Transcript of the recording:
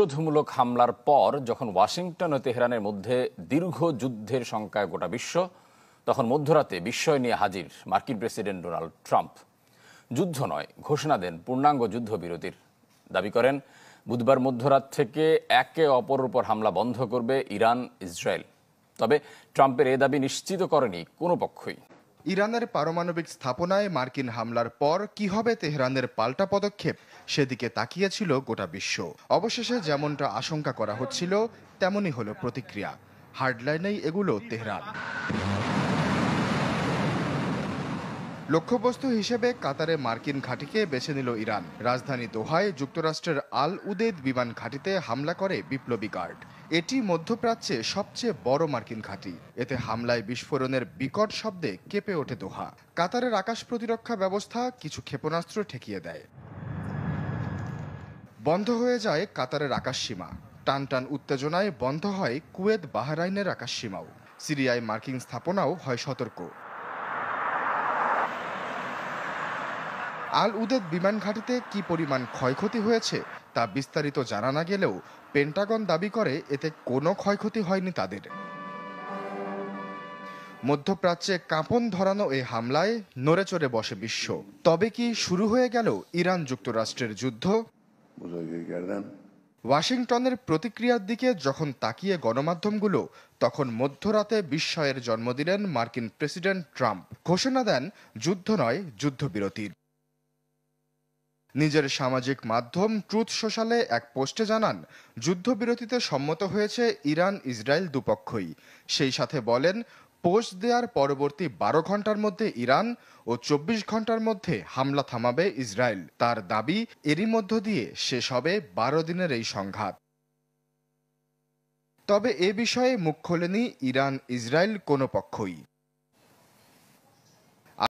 প্রতিশোধমূলক হামলার পর যখন ওয়াশিংটন ও তেহরানের মধ্যে দীর্ঘ যুদ্ধের শঙ্কায় গোটা বিশ্ব, তখন মধ্যরাতে বিস্ময় নিয়ে হাজির মার্কিন প্রেসিডেন্ট ডোনাল্ড ট্রাম্প। যুদ্ধ নয়, ঘোষণা দেন পূর্ণাঙ্গ যুদ্ধবিরতির। দাবি করেন বুধবার মধ্যরাত থেকে একে অপরের উপর হামলা বন্ধ করবে ইরান, ইসরায়েল। তবে ট্রাম্পের এ দাবি নিশ্চিত করেনি কোনো পক্ষই। ইরানের পারমাণবিক স্থাপনায় মার্কিন হামলার পর কি হবে তেহরানের পাল্টা পদক্ষেপ, সেদিকে তাকিয়েছিল গোটা বিশ্ব। অবশেষে যেমনটা আশঙ্কা করা হচ্ছিল তেমনই হলো প্রতিক্রিয়া। হার্ডলাইনেই এগুলো তেহরান। লক্ষ্যবস্তু হিসেবে কাতারে মার্কিন ঘাঁটিকে বেছে নিল ইরান। রাজধানী দোহায় যুক্তরাষ্ট্রের আল উদেদ বিমান ঘাঁটিতে হামলা করে বিপ্লবী গার্ড। এটি মধ্যপ্রাচ্যে সবচেয়ে বড় মার্কিন ঘাঁটি। এতে হামলায় বিস্ফোরণের বিকট শব্দে কেঁপে ওঠে দোহা। কাতারের আকাশ প্রতিরক্ষা ব্যবস্থা কিছু ক্ষেপণাস্ত্র ঠেকিয়ে দেয়। বন্ধ হয়ে যায় কাতারের আকাশসীমা। টান টান উত্তেজনায় বন্ধ হয় কুয়েত বাহরাইনের আকাশসীমাও। সিরিয়ায় মার্কিন স্থাপনাও হয় সতর্ক। আল উদেদ বিমান ঘাঁটিতে কি পরিমাণ ক্ষয়ক্ষতি হয়েছে তা বিস্তারিত জানা না গেলেও পেন্টাগন দাবি করে এতে কোনো ক্ষয়ক্ষতি হয়নি তাদের। মধ্যপ্রাচ্যে কাঁপন ধরানো এই হামলায় নড়েচড়ে বসে বিশ্ব। তবে কি শুরু হয়ে গেল ইরান যুক্তরাষ্ট্রের যুদ্ধ? ওয়াশিংটনের প্রতিক্রিয়ার দিকে যখন তাকিয়ে গণমাধ্যমগুলো, তখন মধ্যরাতে বিস্ময়ের জন্ম দিলেন মার্কিন প্রেসিডেন্ট ট্রাম্প। ঘোষণা দেন যুদ্ধ নয়, যুদ্ধবিরতির। নিজের সামাজিক মাধ্যম ট্রুথ সোশ্যালে এক পোস্টে জানান, যুদ্ধবিরতিতে সম্মত হয়েছে ইরান, ইসরায়েল দুপক্ষই। সেই সাথে বলেন, পোস্ট দেওয়ার পরবর্তী 12 ঘন্টার মধ্যে ইরান ও 24 ঘন্টার মধ্যে হামলা থামাবে ইসরায়েল। তার দাবি, এরই মধ্য দিয়ে শেষ হবে 12 দিনের এই সংঘাত। তবে এ বিষয়ে মুখ খোলেনি ইরান, ইসরায়েল কোনো পক্ষই।